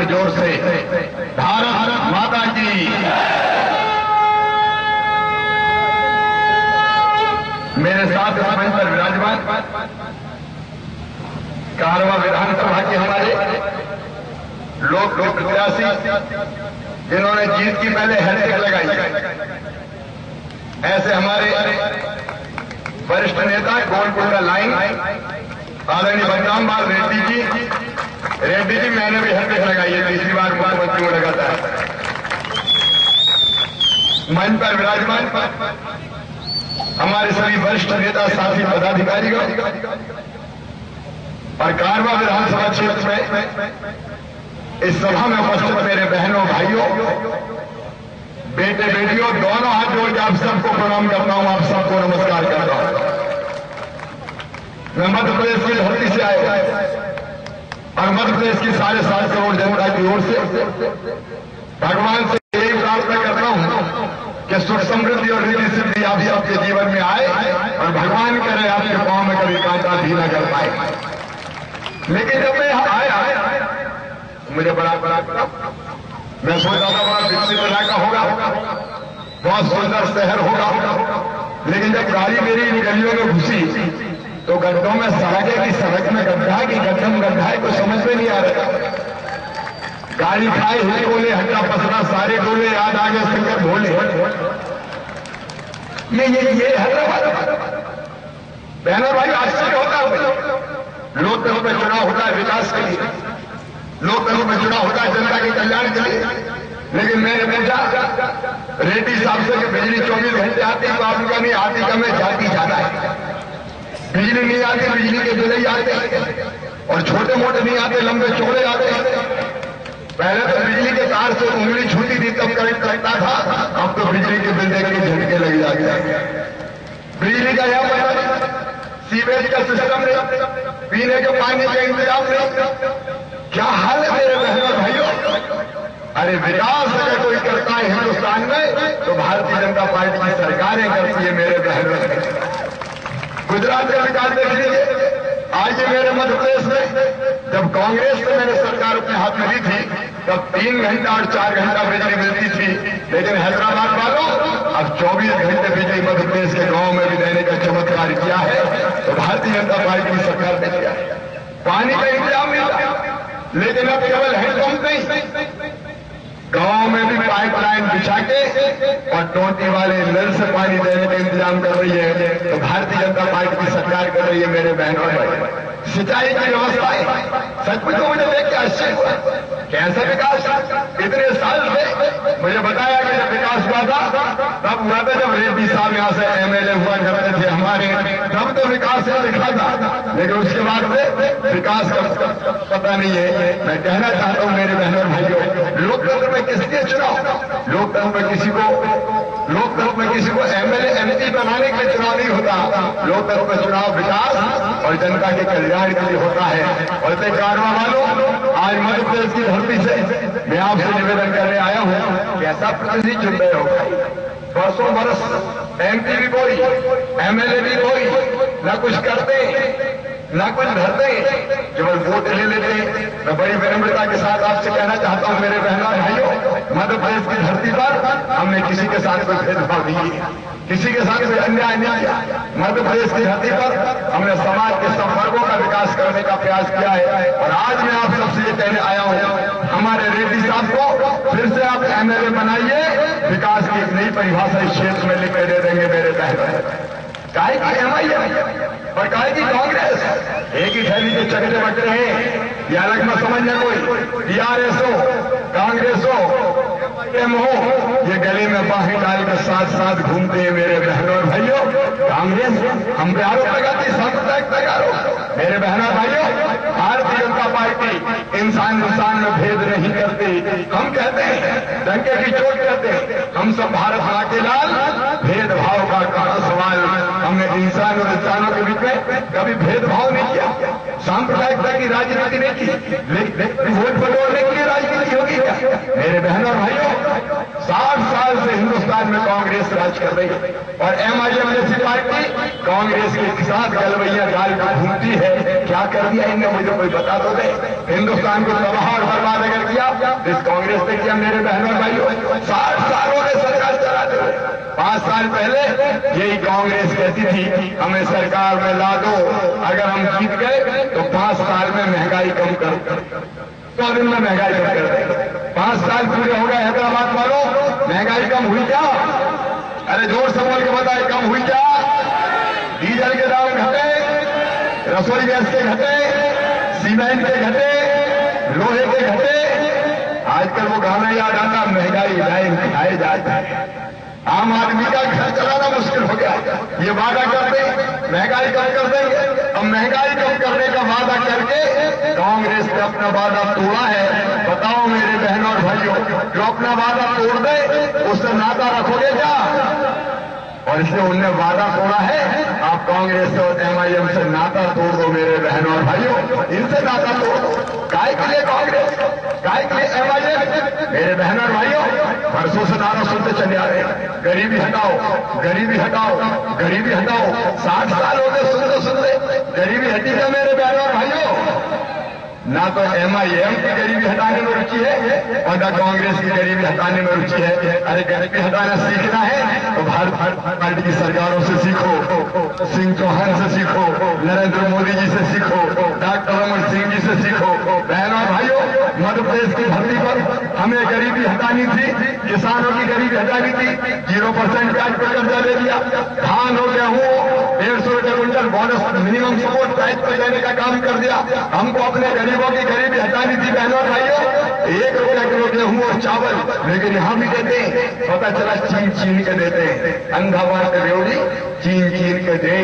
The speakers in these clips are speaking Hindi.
जोर से भारत माता की। मेरे साथ इस मंच पर विराजमान कारवा विधानसभा के हमारे लोकप्रिय प्रत्याशी जिन्होंने जीत की पहले हैट्रिक लगाई, ऐसे हमारे वरिष्ठ नेता गोलकुंडा लाइन आदरणीय बलरामलाल रेड्डी जी। रेड्डी जी, मैंने भी हैट्रिक लगाई है, तीसरी बार मुख्यमंत्री को लगाता है। मंच पर विराजमान हमारे सभी वरिष्ठ नेता साथी पदाधिकारीगण और कारवा विधानसभा क्षेत्र में इस सभा में उपस्थित मेरे बहनों भाइयों, बेटे बेटियों, दोनों हाथ जोड़ के आप सबको प्रणाम करता हूं, आप सबको नमस्कार करता हूं। मैं मध्य प्रदेश की धरती से आया और मध्य प्रदेश की 7.5 करोड़ जनता की ओर से भगवान से यही प्रार्थना करता हूं कि सुख समृद्धि और रिद्धि सिद्धि आप सबके जीवन में आए और भगवान करे आपके पांव में कभी कांटा भी न कर पाए। लेकिन जब मैं यहां आया मुझे बड़ा मैं सोचा था बड़ा विकसित इलाका होगा, बहुत सुंदर शहर होगा, लेकिन जब गाड़ी मेरी इन गलियों में घुसी तो गड्ढों में सड़क है कि सड़क में गड्ढा है कि गड्ढे में गड्ढा है, कुछ समझ में नहीं आ रहा। गाड़ी खाए ही बोले हड्डा पसरा सारे डोले याद आ गए शंकर भोले। ये हैदराबाद बहनों भाई आश्चर्य होता है। लोकतंत्र में चुनाव होता है विकास के लिए, लोकतंत्र में चुनाव होता है जनता के कल्याण के लिए, लेकिन मैंने पूछा रेड्डी साहब से कि बिजली 24 घंटे आती है तो आप लोगों नहीं आती का मैं जाती जाना है। बिजली नहीं आती, बिजली के बिल ही आते और छोटे मोटे नहीं आते, लंबे चौड़े आते। पहले तो बिजली के तार से उंगली छूती थी तब करंट लगता था, अब तो बिजली के बिल देख के झटके लग जाते। बिजली का यह मतलब सीवेज का सिस्टम नहीं, पीने के पानी का इंतजाम नहीं। क्या हाल है मेरे बहनों भाइयों। अरे विकास अगर कोई करता है हिंदुस्तान में तो भारतीय जनता पार्टी की सरकारें करती है मेरे बहनों। गुजरात का विकास देख लीजिए, आज ये मेरे मध्य प्रदेश में जब कांग्रेस से मैंने सरकार अपने हाथ में ली थी तब 3 घंटा और 4 घंटा बिजली मिलती थी, लेकिन हैदराबाद वालों अब 24 घंटे बिजली मध्य प्रदेश के गांव में भी देने का चमत्कार किया है। तो भारतीय जनता पार्टी की सरकार ने किया। पानी का इंतजाम मिला, लेकिन अब केवल हैंडपंप नहीं, गांव में भी पाइपलाइन बिछा के और टोटी वाले नल से पानी देने का इंतजाम कर रही है। तो भारतीय जनता पार्टी की सरकार कर रही है मेरे बहनों भाई। सिंचाई की व्यवस्था सचमुच तो मुझे देख के आश्चर्य हुआ, कैसा विकास। इतने साल से मुझे बताया कि जब विकास हुआ था तब हुआ था जब रेड्डी साहब यहां से एमएलए हुआ करते थे हमारे, तब तो विकास से लिखा था, लेकिन उसके बाद से विकास का पता नहीं है। मैं कहना चाहता हूं मेरे बहनों भाइयों, लोकतंत्र में किसके चुनाव, लोकतंत्र में किसी को एमएलए एमपी बनाने के लिए चुनाव नहीं होता। लोकतंत्र में चुनाव विकास और जनता के कल्याण के लिए होता है। और कारवा वालों, आज मध्य प्रदेश की धरती से मैं आपसे निवेदन करने आया हूं, कैसा प्रतिनिधि चुन रहे हो। बरसों बरस एमपी भी कोई, एमएलए भी कोई, न कुछ करते न कुछ धरते, केवल वोट ले लेते। मैं बड़ी विनम्रता के साथ आपसे कहना चाहता हूं मेरे बहनों भाइयों, मध्य प्रदेश की धरती पर हमने किसी के साथ कोई भेदभाव नहीं किया, किसी के साथ कोई अन्याय नहीं किया। मध्य प्रदेश की धरती पर हमने समाज के सब वर्गों का विकास करने का प्रयास किया है। और आज मैं आप सबसे ये कहने आया हूं, हमारे रेड्डी साहब को फिर से आप एमएलए बनाइए, विकास की एक नई परिभाषा इस क्षेत्र में लिख के दे देंगे मेरे बहनों। काहे की एमआईएम और काहे की कांग्रेस एक ही थैली के चकरे बटरे हैं, ये अलग में समझना कोई टीआरएस हो, कांग्रेस हो, एम हो, ये गले में बाहें डाल के साथ साथ घूमते हैं मेरे बहनों और भाइयों। कांग्रेस हम पे आरोप लगाती है सांप्रदायिकता का आरोप। मेरे बहनों भाइयों, भारतीय जनता पार्टी इंसान में भेद नहीं करती। हम कहते हैं डंके की चोट कहते हैं, हम सब भारत मां के लाल, भेदभाव का कहां सवाल। हमने इंसान और इंसानों के बीच में कभी भेदभाव नहीं किया, सांप्रदायिकता की राजनीति नहीं की, वोट बटोरने के लिए राजनीति होगी क्या। मेरे बहनों और भाइयों, 60 साल से हिंदुस्तान में कांग्रेस राज कर रही है और एमआईएम जैसी पार्टी कांग्रेस के साथ गलवैया डाल कर घूमती है। क्या कर दिया इनने, मुझे कोई बता तो दे। हिंदुस्तान को तबाह और बर्बाद अगर किया इस कांग्रेस ने किया मेरे बहनों भाइयों। 60 सालों में सरकार चलाते हुए 5 साल पहले यही कांग्रेस कहती थी हमें सरकार में ला दो, अगर हम जीत गए तो 5 साल में महंगाई कम कर 100 दिन में महंगाई कम कर देंगे। 5 साल पूरे हो गए हैदराबाद वालों, महंगाई कम हुई क्या? अरे जोर से बोल के बताए, कम हुई क्या? डीजल के दाम घटे, रसोई गैस के घटे, सीमेंट के घटे, लोहे के घटे। आजकल वो गाना याद आता, महंगाई लाइन खाए जाता है। आम आदमी का घर चलाना मुश्किल हो गया। ये वादा करते महंगाई कम कर देंगे, अब महंगाई कम करने का वादा करके कांग्रेस ने अपना वादा तोड़ा है। बताओ मेरे बहनों और भाइयों, जो अपना वादा तोड़ दे उससे नाता रखोगे क्या? और इसलिए उनने वादा तोड़ा है, आप कांग्रेस और एमआईएम से नाता तोड़ दो मेरे बहनों और भाइयों, इनसे नाता तोड़ दो। काय के लिए कांग्रेस, काय के लिए एमआईएम? मेरे बहनों और भाइयों, वर्षों से नारा सुनते चले आ रहे हैं, गरीबी हटाओ, गरीबी हटाओ, गरीबी हटाओ। 60 साल हो गए सुनते, गरीबी हटी क्या मेरे बहनों और भाइयों? ना तो एमआईएम की गरीबी हटाने में रुचि है और ना कांग्रेस की गरीबी हटाने में रुचि है। अरे गरीबी हटाना सीखना है तो भारत पार्टी की सरकारों से सीखो, सिंह चौहान से सीखो, नरेंद्र मोदी जी से सीखो, डॉक्टर रमन सिंह जी से सीखो। बहनों भाइयों, मध्य प्रदेश की धरती पर हमें गरीबी हटानी थी, किसानों की गरीबी हटानी थी। 0% ब्याज पर कर्जा ले दिया, धान हो गेहूं 150 रुपये quintal bonus minimum support price पर देने का काम कर दिया। हमको अपने गरीबों की गरीबी हटानी थी। बहनों भाइयों, 1 रुपया किलो गेहूं और चावल, लेकिन यहां भी देते हैं, पता चला छीन के देते हैं। अंधा बात रेवड़ी छीन के दे।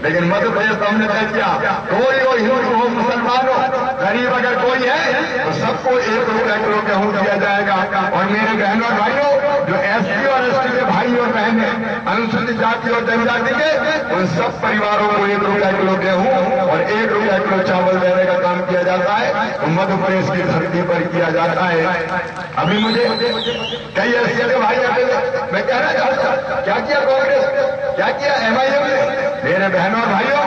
लेकिन मध्य प्रदेश तो हमने तय किया, कोई हो हिंदू हो मुसलमान हो, गरीब अगर कोई है तो सबको 1 रुपया किलो गेहूं दिया जाएगा। और मेरे बहनों भाइयों, जो एससी और एसटी के भाई और बहन है, अनुसूचित जाति और जनजाति के, उन सब परिवारों को 1 रुपया किलो गेहूं और 1 रुपया किलो चावल देने का काम किया जाता है। तो मध्य प्रदेश की धरती पर किया जाता है। अभी मुझे कई एससी के भाई आते, मैं कहना चाहता हूं, क्या किया कांग्रेस, क्या किया एमआईएम ने? मेरे बहनों और भाइयों,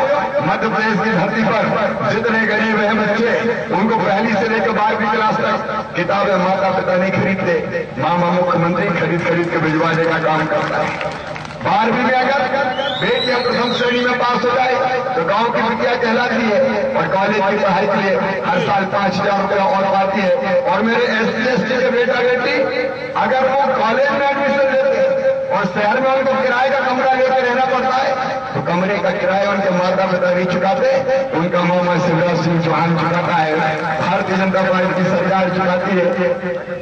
मध्य प्रदेश की धरती पर जितने गरीब हैं बच्चे, उनको पहली से लेकर 12वीं क्लास तक किताबें माता पिता नहीं खरीदते, मामा मुख्यमंत्री खरीद के भिजवाने का काम करता है। 12वीं में अगर बेटियां प्रथम श्रेणी में पास हो जाए तो गांव की बिटिया कहलाती है और कॉलेज की पढ़ाई के लिए हर साल 5000 रुपया और पाती है। और मेरे एससी एसटी के बेटा बेटी अगर वो कॉलेज में एडमिशन लेते और शहर में उनको किराए का कमरा लेकर रहना पड़ता है तो कमरे का किराया उनके माता पिता नहीं चुकाते, उनका मामा शिवराज सिंह चौहान चुकाता है, भारतीय जनता पार्टी की सरकार चुकाती है।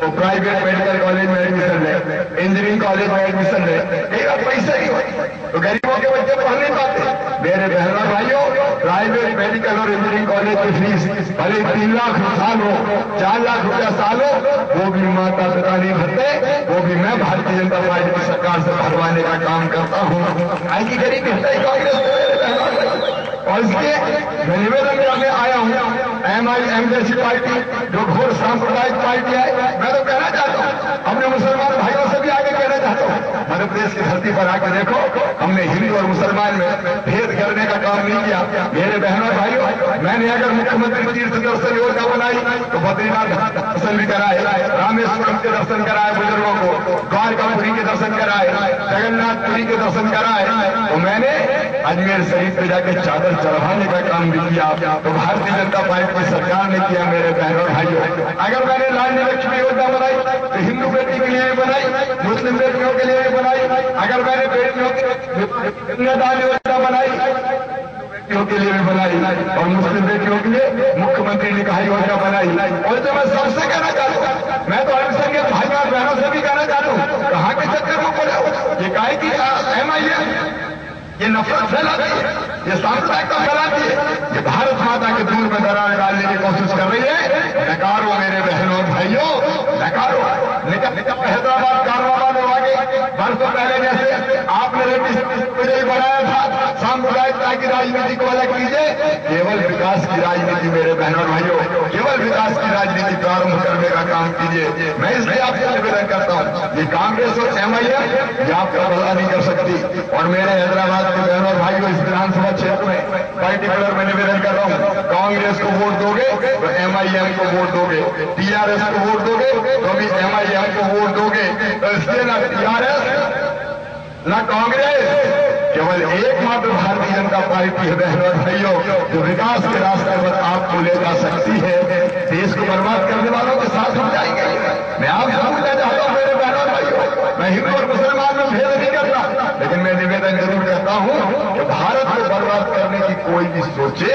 तो प्राइवेट मेडिकल कॉलेज में एडमिशन ले, इंजीनियरिंग कॉलेज में एडमिशन ले, एक पैसे ही होते तो गरीबों के बच्चे पढ़ नहीं पाते। मेरे बहनों भाइयों, प्राइवेट मेडिकल और इंजीनियरिंग कॉलेज की फीस भले 3 लाख साल हो, 4 लाख रुपया साल हो, वो भी माता पिता नहीं भरते, वो भी मैं भारतीय जनता पार्टी की सरकार से भरवाने का काम करता हूँ। आई की गरीबी हटाई कांग्रेस। और इसलिए मैं निवेदन करने आया हूँ, एमआईएम जैसी पार्टी जो घोर सांप्रदायिक पार्टी है, मैं तो कहना चाहता हूँ, अपने मुसलमान भाइयों से भी आगे कहना चाहता हूँ, मध्य प्रदेश की धरती पर आकर देखो, हमने हिंदू और मुसलमान में भेद करने का काम नहीं किया। मेरे बहनों भाइयों, मैंने अगर मुख्यमंत्री तीर्थ दर्शन योजना बनाई तो बद्रीनाथ दर्शन भी कराए, रामेश्वरम के दर्शन कराए बुजुर्गों को, द्वारकापुरी के दर्शन कराए, जगन्नाथपुरी के दर्शन कराए। तो मैंने अजमेर शरीफ पे जाकर चादर चढ़ाने का काम भी किया। तो भारतीय जनता पार्टी की सरकार ने किया। मेरे बहनों भाइयों, अगर मैंने लाडली लक्ष्मी योजना बनाई तो हिंदू बेटी के लिए भी बनाई, मुस्लिम बेटियों के लिए भी बनाई। अगर मैंने बेटियों की कन्यादान योजना बनाई, बेटियों के लिए भी बनाई, और मुस्लिम बेटियों के लिए मुख्यमंत्री ने कहा योजना बनाई। और तो मैं सबसे कहना चाहता हूँ, मैं तो अल्पसंख्यक भाई और बहनों से भी कहना चाहता हूँ, कहाँ के चक्कर में पड़े हो? ये काहे की एमआईएम ये नफरत फैलाती है, ये सांप्रदायिकता फैलाती है, ये भारत माता के दूर में दरार डालने की कोशिश कर रही है। नकारो मेरे बहनों भाइयों, नकारो। हैदराबाद कारवां लोग आगे वर्षों पहले जैसे आपने रेपिस्ट बढ़ाया था, सांप्रदायिकता सत्ता की राजनीति को अलग कीजिए, केवल विकास की राजनीति मेरे बहनों और भाइयों, केवल विकास की राजनीति प्रारंभ करने का काम कीजिए। मैं इसलिए आपसे निवेदन करता हूं, ये कांग्रेस और MIM ये आपका भला नहीं कर सकती। और मेरे हैदराबाद के बहनों और भाइयों, इस विधानसभा क्षेत्र में पर्टिकुलर मैं निवेदन कर रहा हूं, कांग्रेस को वोट दोगे तो MIM को वोट दोगे, TRS को वोट दोगे तो भी MIM को वोट दोगे। तो इसलिए ना TRS ना कांग्रेस, केवल एकमात्र भारतीय जनता पार्टी है बहनों और भाइयों, जो विकास के रास्ते पर आपको ले जा सकती है। देश को बर्बाद करने वालों के साथ हम जाएंगे। मैं आपसे पूछना चाहता हूं मेरे बहनों और भाइयों, मैं हिंदू और मुसलमान में भेद नहीं करता, लेकिन मैं निवेदन जरूर करता हूं कि भारत को बर्बाद करने की कोई भी सोचे,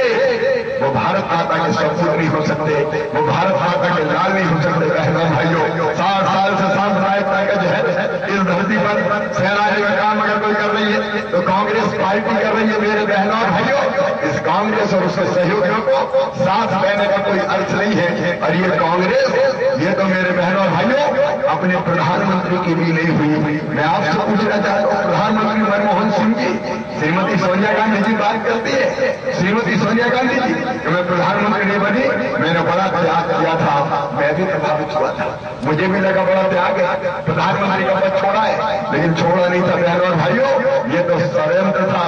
वो भारत माता के सपूत नहीं हो सकते, वो भारत माता के लाल नहीं हो सकते। बहनों और भाइयों, 60 साल से सांप्रदायिकता का जहर इस धरती पर फैलाने का काम अगर कोई कर रही है तो कांग्रेस पार्टी कर रही है। मेरे बहनों और भाइयों, इस कांग्रेस और उसके सहयोगियों को साथ देने का कोई अर्थ नहीं है। और ये कांग्रेस, ये तो मेरे बहनों और भाइयों अपने प्रधानमंत्री की भी नहीं हुई। मैं आपसे पूछना चाहता हूं, प्रधानमंत्री मनमोहन सिंह जी, श्रीमती सोनिया गांधी जी बात करती है, श्रीमती सोनिया गांधी जी कि मैं प्रधानमंत्री नहीं बनी, मैंने बड़ा त्याग किया था, मैं भी प्रभावित हुआ था, मुझे भी लगा बड़ा त्याग है, प्रधानमंत्री का पद छोड़ा है, लेकिन छोड़ा नहीं था। बहनों और भाइयों, ये तो षड्यंत्र था,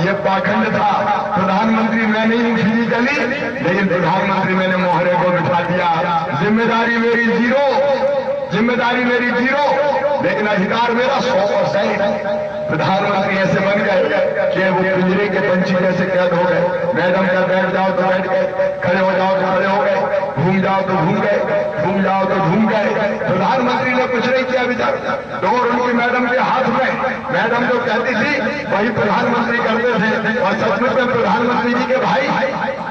ये पाखंड था। प्रधानमंत्री मैं नहीं फिजिकली, लेकिन प्रधानमंत्री मैंने मोहरे को बिठा दिया। जिम्मेदारी मेरी जीरो, जिम्मेदारी मेरी जीरो, लेकिन अधिकार मेरा 100%। प्रधानमंत्री ऐसे बन गए कि वो पिंजरे के पंछी जैसे कैद हो गए। मैडम का बैठ जाओ तो बैठ गए, खड़े हो जाओ तो खड़े हो गए, घूम जाओ तो घूम गए, घूम जाओ तो घूम गए। प्रधानमंत्री ने कुछ नहीं किया विचार, डोर उनकी मैडम के हाथ में, मैडम जो कहती थी वही प्रधानमंत्री करते थे। और सचमुच में प्रधानमंत्री जी के भाई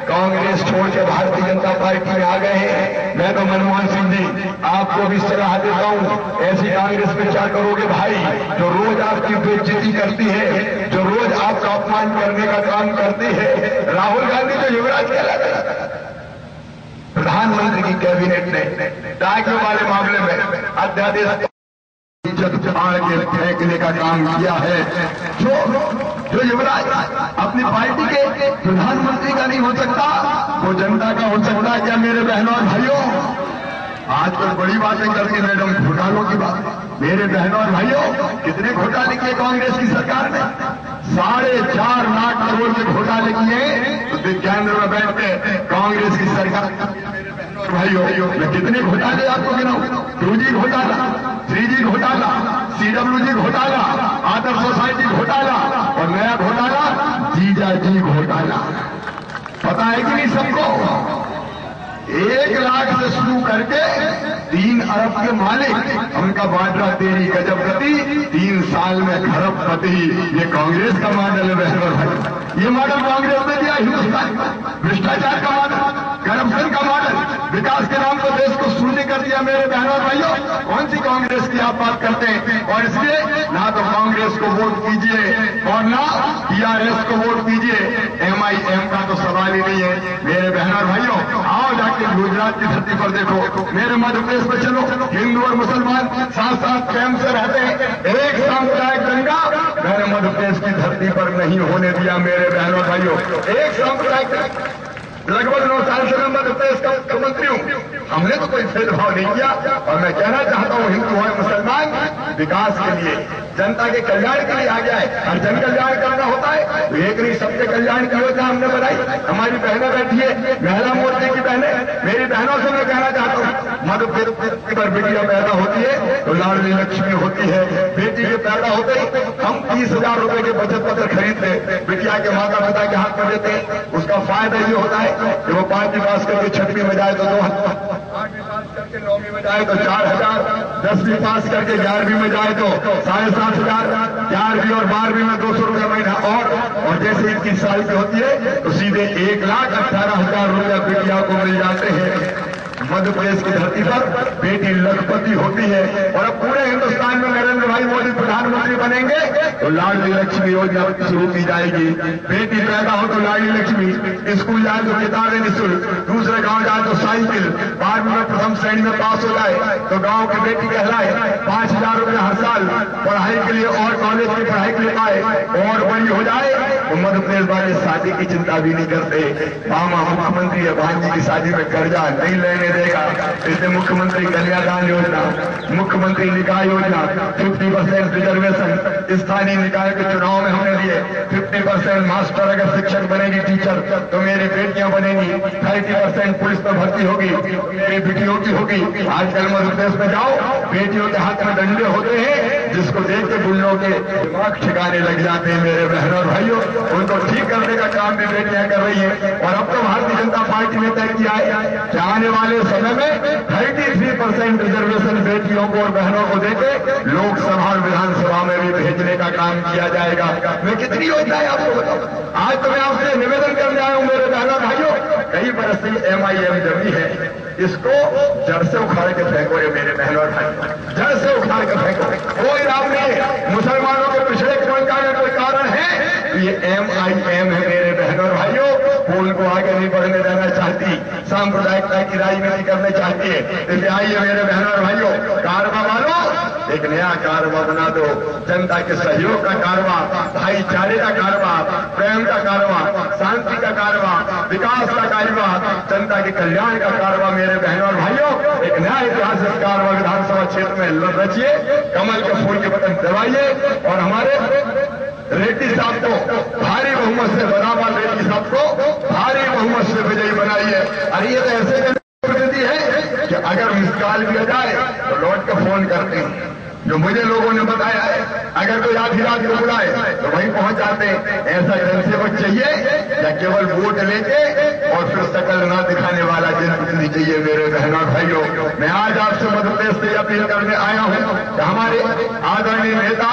कांग्रेस छोड़ के भारतीय जनता पार्टी में आ गए हैं। मैं तो मनमोहन सिंह जी आपको भी सलाह देता हूं, ऐसी कांग्रेस में क्या करोगे भाई, जो रोज आपकी बेइज्जती करती है, जो रोज आपका अपमान करने का काम करती है। राहुल गांधी तो युवराज कहलाते हैं। प्रधानमंत्री की कैबिनेट ने टाइगर वाले मामले में अध्यादेश फाड़ के फेंकने का काम किया है। जो युवराज अपनी पार्टी के प्रधानमंत्री का नहीं हो सकता, वो जनता का हो सकता है क्या मेरे बहनों और भाइयों? आजकल बड़ी बातें करती मैडम, घोटालों की बात। मेरे बहनों और भाइयों, कितने घोटाले किए कांग्रेस की सरकार ने? 4.5 लाख करोड़ के घोटाले किए तो केंद्र में बैठ के कांग्रेस की सरकार। भाइयों, मैं कितने घोटाले आपको गिनाऊं? 2G घोटाला, 3G घोटाला, CWG घोटाला, आदर्श सोसाइटी घोटाला और नया घोटाला जीजाजी घोटाला। पता है कि नहीं सबको? 1 लाख से शुरू करके 3 अरब के मालिक, उनका बांटा तेरी गजब गति, 3 साल में खरबपति। ये कांग्रेस का मॉडल है बहनों भाई, ये मॉडल कांग्रेस ने दिया हिंदुस्तान। भ्रष्टाचार का मॉडल, करप्शन का मॉडल, विकास के नाम पर देश को शून्य कर दिया। मेरे बहनों और भाइयों, कौन सी कांग्रेस की आप बात करते हैं? और इसलिए ना तो कांग्रेस को वोट कीजिए और ना TRS को वोट कीजिए। MIM का तो सवाल ही नहीं है। मेरे बहनों और भाइयों, आओ जाके गुजरात की धरती पर देखो, मेरे मध्य प्रदेश में चलो, हिंदू और मुसलमान साथ साथ प्रेम से रहते हैं। एक सांप्रदायिक दंगा मैंने मध्य प्रदेश की धरती पर नहीं होने दिया। मेरे बहनों और भाइयों, एक सांप्रदायिक, लगभग 9 साल से मैं मध्य प्रदेश का मुख्यमंत्री हूं, हमने तो कोई भेदभाव नहीं किया। और मैं कहना चाहता हूं, हिंदू और मुसलमान विकास के लिए, जनता के कल्याण के लिए आ गया है। हर जन कल्याण करना होता है तो एक नहीं, सबके कल्याण की योजना हमने बनाई। हमारी बहनें बैठी है, महिला मोर्चे की बहनें, मेरी बहनों से मैं कहना चाहता हूं, मध्य प्रदेश पर बेटियां पैदा होती है तो लाडली लक्ष्मी होती है। बेटी के पैदा होते ही हम 30,000 रुपए के बचत पत्र खरीदते, बिटिया के माता पिता के हाथ में देते हैं। उसका फायदा ये होता है कि वो 5वीं पास करके 6वीं में जाए तो 2,000, 8वीं पास करके 9वीं में जाए तो 4,000, 10वीं पास करके 11वीं में जाए तो 7,500, 11वीं और 12वीं में 200 रुपया महीना। और जैसे 21 साल की होती है तो सीधे 1,18,000 रुपया बेटियों को मिल जाते हैं। मध्य प्रदेश की धरती पर बेटी लखपति होती है। और अब पूरे हिंदुस्तान में नरेंद्र भाई मोदी प्रधानमंत्री बनेंगे तो लाडली लक्ष्मी योजना शुरू की जाएगी। बेटी पैदा हो तो लाडली लक्ष्मी, स्कूल जाए तो किताबें निःशुल्क, दूसरे गांव जाए तो साइकिल, 12वीं में प्रथम श्रेणी में पास हो जाए तो गांव की बेटी कहलाए, 5,000 रुपये हर साल पढ़ाई के लिए और कॉलेज की पढ़ाई के लिए पाए, और बड़ी हो जाए तो मध्य प्रदेश वाले शादी की चिंता भी नहीं करते। मामा मुख्यमंत्री भांजी की शादी में कर्जा नहीं लेने देगा, इसलिए मुख्यमंत्री कन्यादान योजना, मुख्यमंत्री निकाय योजना, 50% रिजर्वेशन स्थानीय निकाय के चुनाव में हमने दिए। 50% मास्टर अगर शिक्षक बनेगी टीचर तो मेरी बेटियां बनेगी। 30% पुलिस में भर्ती होगी, मेरी बेटियों की होगी। आजकल मध्य प्रदेश में जाओ, बेटियों के हाथ में डंडे होते हैं, जिसको देख के गुंडों के दिमाग ठिकाने लग जाते हैं। मेरे बहनों और भाइयों, उनको ठीक करने का काम भी बेटियां कर रही है। और अब तो भारतीय जनता पार्टी ने तय किया है कि आने वाले समय में 33% रिजर्वेशन बेटियों को और बहनों को देके लोकसभा और विधानसभा में भी भेजने का काम किया जाएगा। मैं कितनी योजना है आपको बताऊं। आज तो मैं आपसे निवेदन करने आया हूं मेरे बहनों भाइयों, कई बरस से MIM जमी है, इसको जड़ से उखाड़ के फेंको। ये मेरे बहनों और भाई, जड़ से उखाड़ के फेंको। कोई नाम नहीं, मुसलमानों के पिछड़े का कोई कारण है, ये MIM है मेरे बहनों और भाइयों। वो उनको आगे नहीं बढ़ने देना चाहती, सांप्रदायिकता की राजनीति करने चाहती है। इसलिए आइए मेरे बहनों और भाइयों, कारवा वालों एक नया कारवा बना दो, जनता के सहयोग का कारवा, भाईचारे का कारवा, प्रेम का कारवा, शांति का कारवा, विकास का कारवा, जनता के कल्याण का कारवा। मेरे बहनों और भाइयों, एक नया ऐतिहासिक कारवा विधानसभा क्षेत्र में रचिए, कमल के फूल के बटन दबाइए और हमारे रेड्डी साहब को भारी बहुमत से, बराबर रेड्डी साहब को भारी बहुमत से विजयी बनाइए। अरे ये तो ऐसे है कि अगर मिस कॉल भी आ जाए तो लौट के फोन करते हैं, जो मुझे लोगों ने बताया है। अगर कोई आधी रात को बुलाए तो वहीं पहुंच जाते हैं। ऐसा जनसेवक चाहिए या केवल वोट लेके और फिर शकल ना दिखाने वाला जनप्रतिनिधि चाहिए। मेरे बहनों भाइयों, मैं आज आपसे मध्य प्रदेश से अपील करने आया हूं कि हमारे आदरणीय नेता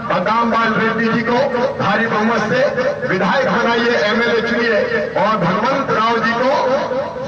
बदाम बाल रेड्डी जी को भारी बहुमत से विधायक बनाइए, MLA चुनिए और भगवंत राव जी को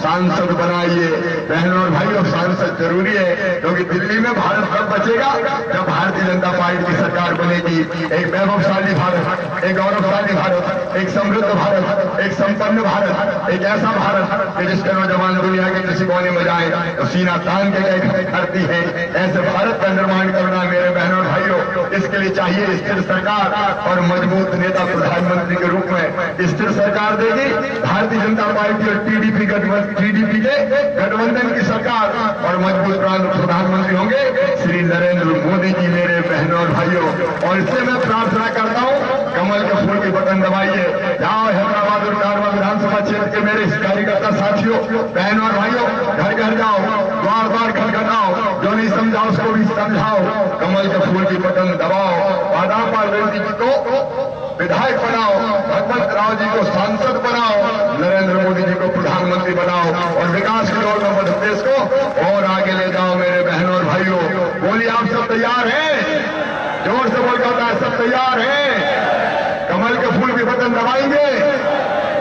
सांसद बनाइए। बहनों और भाइयों, सांसद जरूरी है, क्योंकि दिल्ली में भारत कब बचेगा जब भारतीय जनता पार्टी की सरकार बनेगी। एक वैभवशाली भारत, एक गौरवशाली भारत, एक समृद्ध भारत, एक संपन्न भारत, एक ऐसा भारत कि जिसके नौजवान दुनिया के किसी कोने में जाए तो सीना तान के गए करती है। ऐसे भारत का निर्माण करना मेरे बहनों और भाइयों, इसके लिए चाहिए स्थिर सरकार और मजबूत नेता प्रधानमंत्री के रूप में। स्थिर सरकार देगी भारतीय जनता पार्टी और TDP के गठबंधन की सरकार और मजबूत प्रधानमंत्री होंगे श्री नरेंद्र मोदी जी। मेरे बहनों और भाइयों, और इससे मैं प्रार्थना करता हूं, कमल के फूल के बटन दबाइए। जाओ हैदराबाद और कारवा विधानसभा क्षेत्र के मेरे कार्यकर्ता साथियों, बहनों और भाइयों, घर घर जाओ, द्वार द्वार खटखटाओ, जो नहीं समझा उसको भी समझाओ, कमल के फूल की बटन दबाओ, बादाम पाल रेड्डी जी को विधायक बनाओ, भगवंत राव जी को सांसद बनाओ, नरेंद्र मोदी जी को प्रधानमंत्री बनाओ और विकास की दौड़ में मध्य प्रदेश को और आगे ले जाओ। मेरे बहनों और भाइयों, बोलिए आप सब तैयार हैं? जोर से बोल जाता है, सब तैयार हैं? कमल के फूल के बटन दबाएंगे,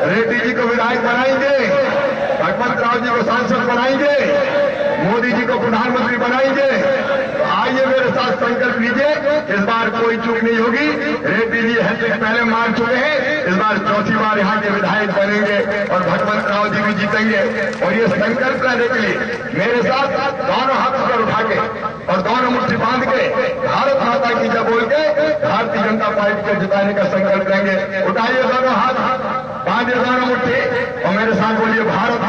रेड्डी जी को विधायक बनाएंगे, भगवंत राव जी को सांसद बनाएंगे, मोदी जी को प्रधानमंत्री बनाएंगे। तो आइए मेरे साथ संकल्प लीजिए, इस बार कोई चूक नहीं होगी। रेड्डी जी हैट्रिक पहले मार चुके हैं, इस बार चौथी बार यहाँ के विधायक बनेंगे और भगवंत राव जी भी जीतेंगे। और ये संकल्प लेने के लिए मेरे साथ दोनों हाथ पर उठा के और दोनों मुट्ठी बांध के भारत माता की जय बोल के भारतीय जनता पार्टी को जिताने का संकल्प लेंगे। उठाइए दोनों हाथ, बांधिए दोनों मुट्ठी और मेरे साथ बोलिए भारत